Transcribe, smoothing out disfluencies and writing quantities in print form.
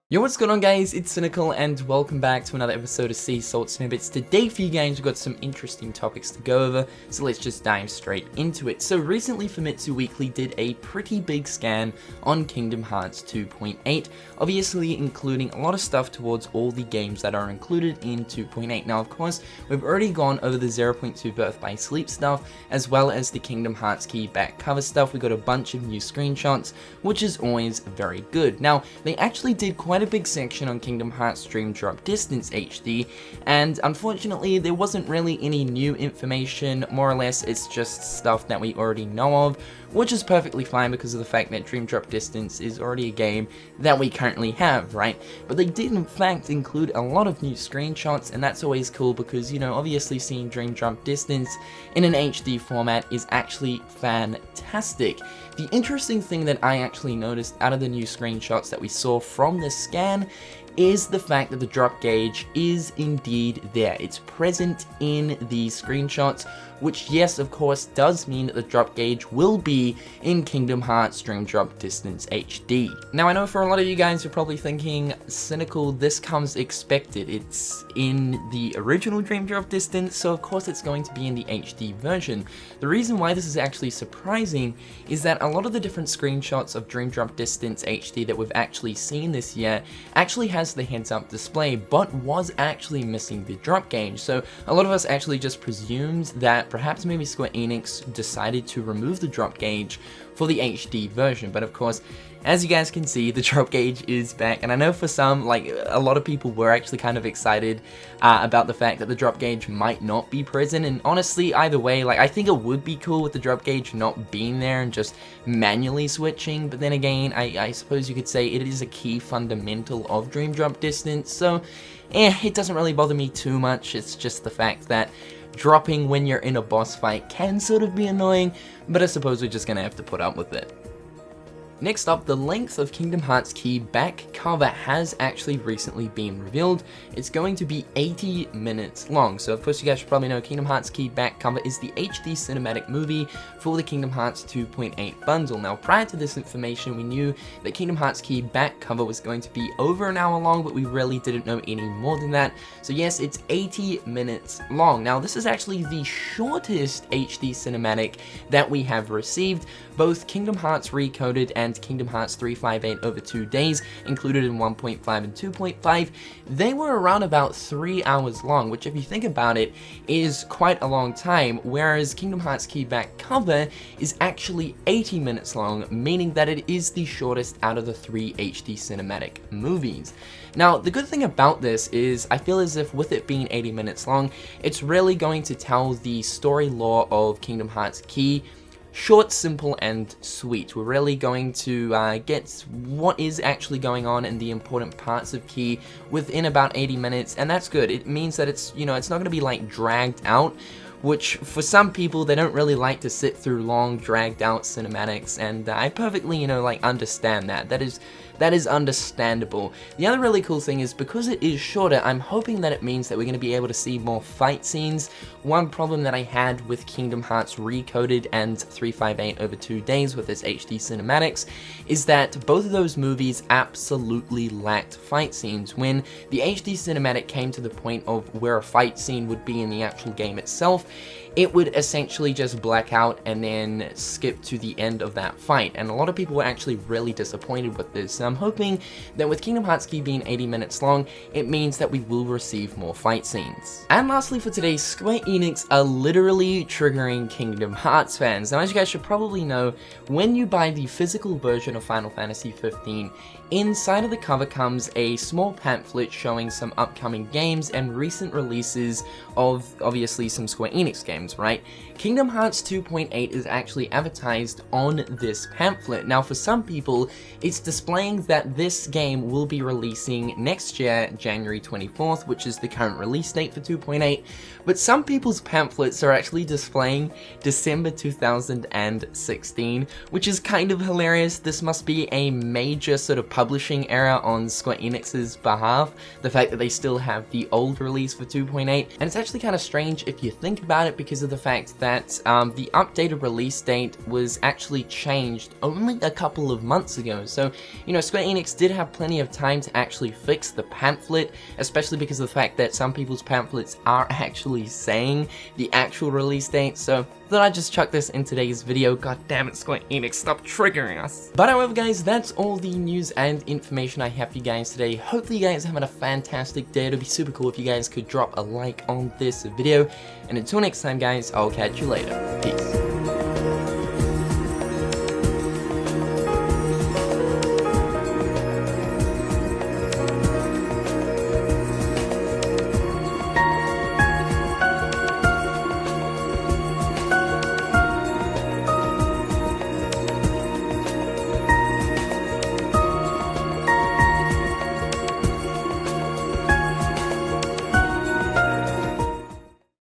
Yo, what's going on guys, it's Cynical and welcome back to another episode of Sea Salt Snippets. Today for you guys we've got some interesting topics to go over, so let's just dive straight into it. So recently Famitsu Weekly did a pretty big scan on Kingdom Hearts 2.8, obviously including a lot of stuff towards all the games that are included in 2.8. Now of course, we've already gone over the 0.2 Birth by Sleep stuff, as well as the Kingdom Hearts key back cover stuff. We got a bunch of new screenshots, which is always very good. Now, they actually did quite a big section on Kingdom Hearts Dream Drop Distance HD, and unfortunately there wasn't really any new information. More or less it's just stuff that we already know of, which is perfectly fine because of the fact that Dream Drop Distance is already a game that we currently have, right? But they did in fact include a lot of new screenshots, and that's always cool because, you know, obviously seeing Dream Drop Distance in an HD format is actually fantastic. The interesting thing that I actually noticed out of the new screenshots that we saw from this scan is the fact that the drop gauge is indeed there. It's present in these screenshots, which yes, of course, does mean that the drop gauge will be in Kingdom Hearts Dream Drop Distance HD. Now I know for a lot of you guys you're probably thinking, Cynical, this comes expected. It's in the original Dream Drop Distance, so of course it's going to be in the HD version. The reason why this is actually surprising is that a lot of the different screenshots of Dream Drop Distance HD that we've actually seen this year actually has the heads-up display, but was actually missing the drop gauge. So a lot of us actually just presumed that perhaps maybe Square Enix decided to remove the drop gauge for the HD version, but of course, as you guys can see, the drop gauge is back, and I know for some, like, a lot of people were actually kind of excited about the fact that the drop gauge might not be present, and honestly, either way, like, I think it would be cool with the drop gauge not being there and just manually switching, but then again, I suppose you could say it is a key fundamental of Dream Drop Distance, so, it doesn't really bother me too much. It's just the fact that dropping when you're in a boss fight can sort of be annoying, but I suppose we're just gonna have to put up with it. Next up, the length of Kingdom Hearts key back cover has actually recently been revealed. It's going to be 80 minutes long. So of course you guys should probably know Kingdom Hearts key back cover is the HD cinematic movie for the Kingdom Hearts 2.8 bundle. Now prior to this information, we knew that Kingdom Hearts key back cover was going to be over an hour long, but we really didn't know any more than that. So yes, it's 80 minutes long. Now this is actually the shortest HD cinematic that we have received. Both Kingdom Hearts Recoded and Kingdom Hearts 358 over 2 days, included in 1.5 and 2.5, they were around about 3 hours long, which if you think about it, is quite a long time, whereas Kingdom Hearts key back cover is actually 80 minutes long, meaning that it is the shortest out of the 3 HD cinematic movies. Now, the good thing about this is, I feel as if with it being 80 minutes long, it's really going to tell the story lore of Kingdom Hearts key short, simple, and sweet. We're really going to get what is actually going on in the important parts of Key within about 80 minutes, and that's good. It means that it's, you know, it's not going to be like dragged out, which for some people, they don't really like to sit through long, dragged out cinematics, and I perfectly, you know, like understand that. That is understandable. The other really cool thing is, because it is shorter, I'm hoping that it means that we're going to be able to see more fight scenes. One problem that I had with Kingdom Hearts Recoded and 358 over 2 days with its HD cinematics is that both of those movies absolutely lacked fight scenes. When the HD cinematic came to the point of where a fight scene would be in the actual game itself, it would essentially just black out and then skip to the end of that fight, and a lot of people were actually really disappointed with this. So I'm hoping that with Kingdom Hearts key being 80 minutes long, it means that we will receive more fight scenes. And lastly for today, Square Enix are literally triggering Kingdom Hearts fans. Now as you guys should probably know, when you buy the physical version of Final Fantasy 15, inside of the cover comes a small pamphlet showing some upcoming games and recent releases of obviously some Square Enix games, right? Kingdom Hearts 2.8 is actually advertised on this pamphlet. Now for some people, it's displaying that this game will be releasing next year, January 24th, which is the current release date for 2.8, but some people's pamphlets are actually displaying December 2016, which is kind of hilarious. This must be a major sort of publishing error on Square Enix's behalf, the fact that they still have the old release for 2.8, and it's actually kind of strange if you think about it, because because of the fact that the updated release date was actually changed only a couple of months ago. So, you know, Square Enix did have plenty of time to actually fix the pamphlet, especially because of the fact that some people's pamphlets are actually saying the actual release date. So thought I'd just chuck this in today's video. God damn it, Square Enix, stop triggering us. But however guys, that's all the news and information I have for you guys today. Hopefully you guys are having a fantastic day. It'd be super cool if you guys could drop a like on this video. And until next time guys, I'll catch you later. Peace.